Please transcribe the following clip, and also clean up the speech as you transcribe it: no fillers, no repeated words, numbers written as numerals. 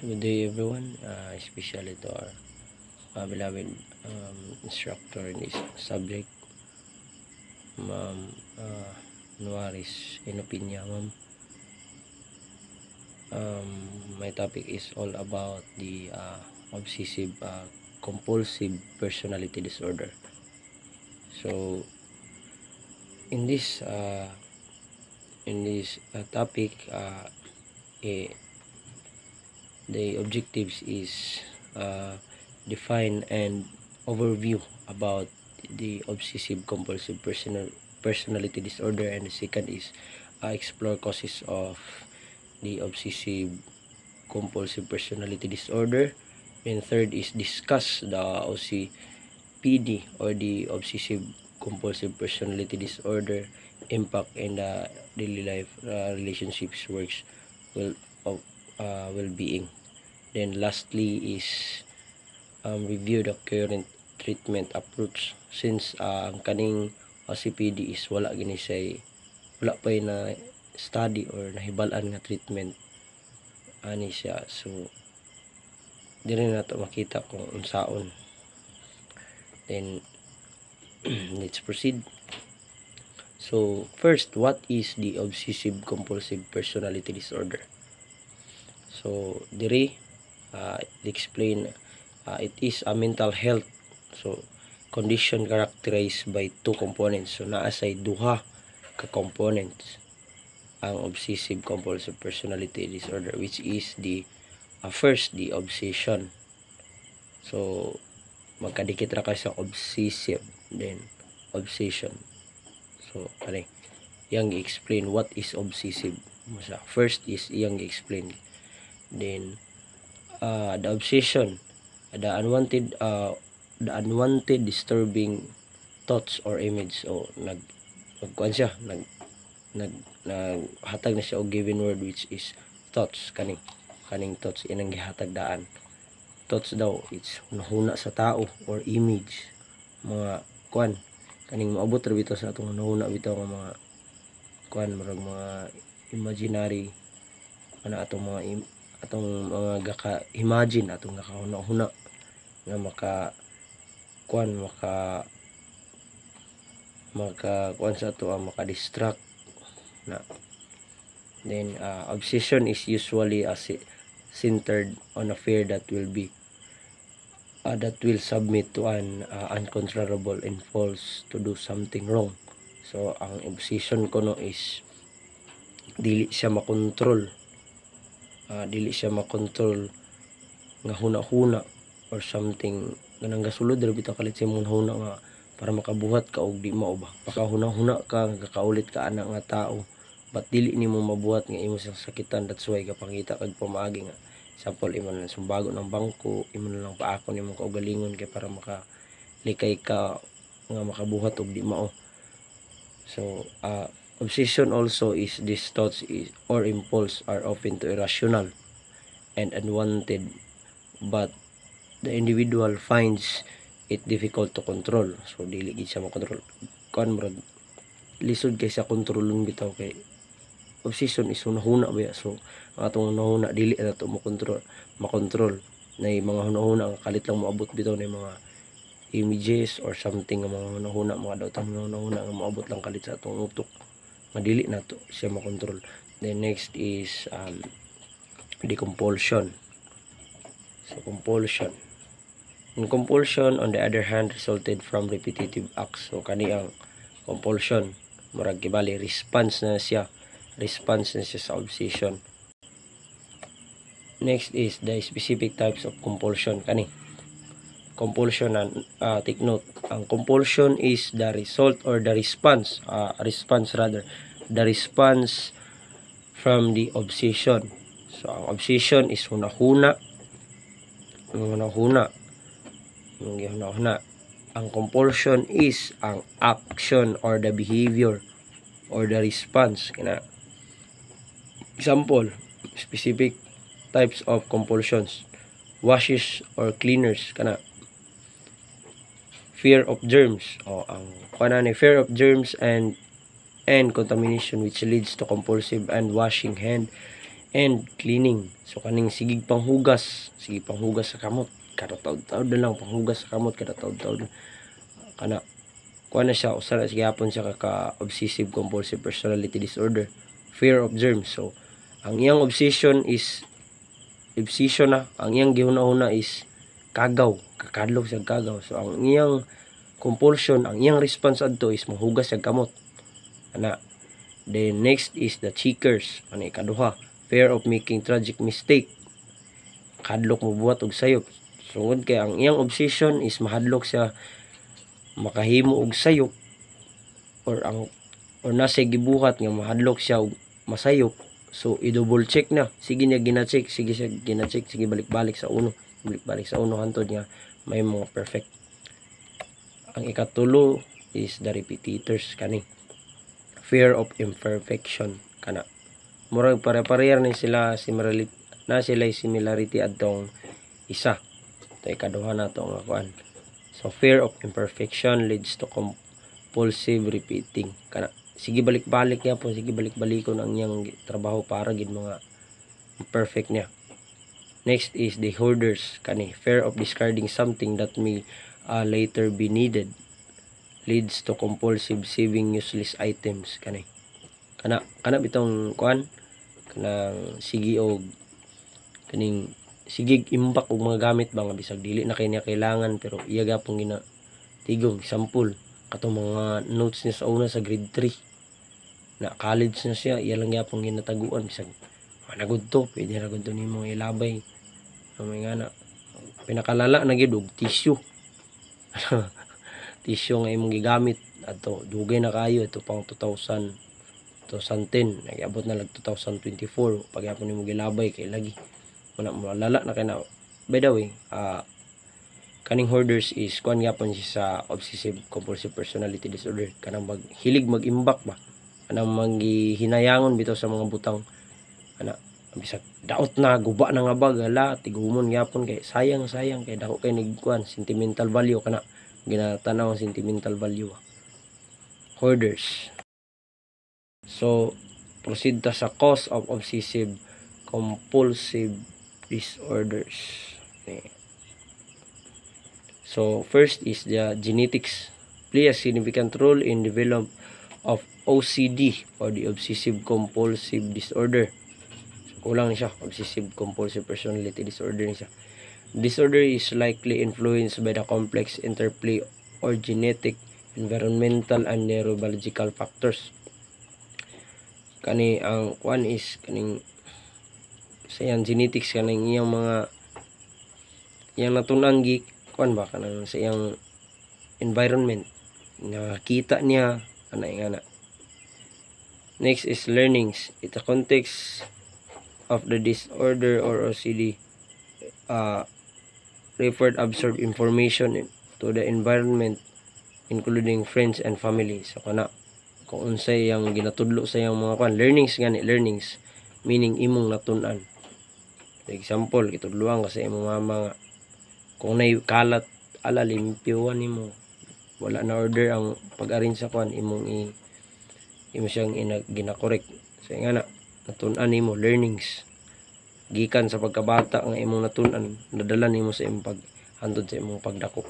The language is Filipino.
So good day everyone, especially to our beloved instructor in this subject, Ma'am Nuaris Inopinya. Ma'am, my topic is all about the obsessive compulsive personality disorder. So in this topic, the objectives is define and overview about the obsessive compulsive personality disorder, and the second is explore causes of the obsessive compulsive personality disorder, and third is discuss the OCPD or the obsessive compulsive personality disorder impact in the daily life, relationships, works, well-being. Then lastly is review the current treatment approach, since ang kaning OCPD is wala pa na study or nahibalan nga treatment ani siya. So dili na to makita kung unsaon. Then let's proceed. So first, what is the obsessive compulsive personality disorder? So diri explain, it is a mental health condition characterized by two components. So naa say duha ka components ang obsessive compulsive personality disorder, which is the first, the obsession. So magkadikit ra kay sa obsessive, then obsession. So kani yang explain what is obsessive. First is yang explain. Then the obsession, the unwanted disturbing thoughts or image. So nagkuan siya, naghatag na siya og given word, which is thoughts. Kaning thoughts inang gihatag daan. Thoughts daw, it's hunahuna sa tao or image, mga kuan kaning maabot ra bitaw sa atong hunahuna bitaw nga mga kuan, marag mga imaginary ana atong mga gaka-imagine, atong gakahuna-huna nga maka kuan sa ato, maka-distract na. Then obsession is usually centered on a fear that will submit to an uncontrollable impulse to do something wrong. So ang obsession ko no is dili siya makontrol nga huna-huna or something ganang gasulod ra bitaw kalit sa imong huna nga para makabuhat ka og di mao ba, pakahuna-huna ka kakaulit ka ana nga tao, but dili nimo mabuhat nga imo sang sakitan. That's why kapangita kag pamaagi nga example, imo na sumbago ng bangko, imo na lang paakon imong kaugalingon kay para makalikay ka nga makabuhat og di mao. So obsession also is these thoughts or impulse are often too irrational and unwanted, but the individual finds it difficult to control. So dili gid siya makontrol. Kuan murag lisod kay sa kontrolon bitaw, kay obsession is hunahuna ba. So ang atong hunahuna dili na to makontrol na mga hunahuna nga kalit lang moabot bitaw na mga images or something nga mga hunahuna, mga daotang hunahuna nga moabot lang kalit sa atong utok, madili na to siya makontrol. Then next is the compulsion. So compulsion. And compulsion on the other hand resulted from repetitive acts. So kani ang compulsion murag gibali response na siya sa obsession. Next is the specific types of compulsion. Kani compulsion, take note, ang compulsion is the result or the response from the obsession. So ang obsession is hunahuna. Ang compulsion is ang action or the behavior or the response. Example, specific types of compulsions: washes or cleaners, fear of germs, fear of germs and contamination, which leads to compulsive and washing hand and cleaning. So kaning sige panghugas sa kamot kada taud-taud na lang, panghugas sa kamot kada taud-taud kana kuha na siya, usa na sigapon siya ka obsessive compulsive personality disorder, fear of germs. So ang iyang obsession na, ang iyang gihuna-huna is kakadlok siya kagaw. So ang iyang compulsion, ang iyang response adto is mahugas siya kamot ana. Then next is the cheekers, ano ikaduha, fear of making tragic mistake, kadlok mo buhat og sayop. Sungod kay ang iyang obsession is mahadlok siya makahimo og sayop, or nasa gibuhat nga mahadlok siya og masayop. So i-double check na, sige gina-check, sige balik-balik sa uno hantod nga may mga perfect. Ang ikatulo is the repetitors, kani fear of imperfection kana murag pare-pareha ni sila similarity adtong isa. Ito ikaduha na ito nga kuan. So fear of imperfection leads to compulsive repeating kana sige balik-balik niya po, sige balik-balikon ang iyang trabaho para gid mga perfect niya. Next is the hoarders, kani fear of discarding something that may later be needed, leads to compulsive saving useless items. Kana bitong kuan kanang sige og kaning sige imbak og mga gamit ba nga bisag dili na kay niya kailangan pero iya gapong tigong sample katong mga notes niya sa una sa grade 3 na college na siya, iya lang gapong ginataguan bisag nagud to, pwede na gud to nimo ilabay. May nga na pinakalala na gid og tissue tissue nga imong gigamit adto dugay na kayo, ito pang 2010 nag-abot na lag 2024 pagyapon nimo gilabay kay lagi wala malala na kay na. By the way, kaning hoarders is kuan gyapon siya sa obsessive compulsive personality disorder, kanang hilig mag-imbak ba, kanang manghinayangon bitaw sa mga butang ana bisag daot na guba na nga bag hala tigumon gyapon kay sayang kay dako kay nigkuan sentimental value kana ginatanaw ang sentimental value. Hoarders. So proceed ta sa cause of obsessive compulsive disorders. Okay. So first is the genetics play a significant role in development of OCD or the obsessive compulsive disorder. So kulang ni siya, obsessive compulsive personality disorder ni siya. Disorder is likely influenced by the complex interplay or genetic, environmental and neurobiological factors. Kani ang one is kaning sa iyang genetics, kaning iyang mga iyang natunan gi kuan ba kanang sa iyang environment nakita niya ana nga na. Next is learnings. It's a context of the disorder or OCD referred absorb information to the environment including friends and family. So kana kung unsay yang ginatudlo sa iyang mga kuan learnings gani, learnings meaning imong natun-an. For example, kitudloan kasi imong mama nga kung nay kalat ala limpyuan nimo, wala na order ang pag-arrange sa kuan imong siyang gina-correct. So nga na natun-an nimo learnings gikan sa pagkabata nga imong natun-an nadala nimo sa imong paghandod sa imong pagdako.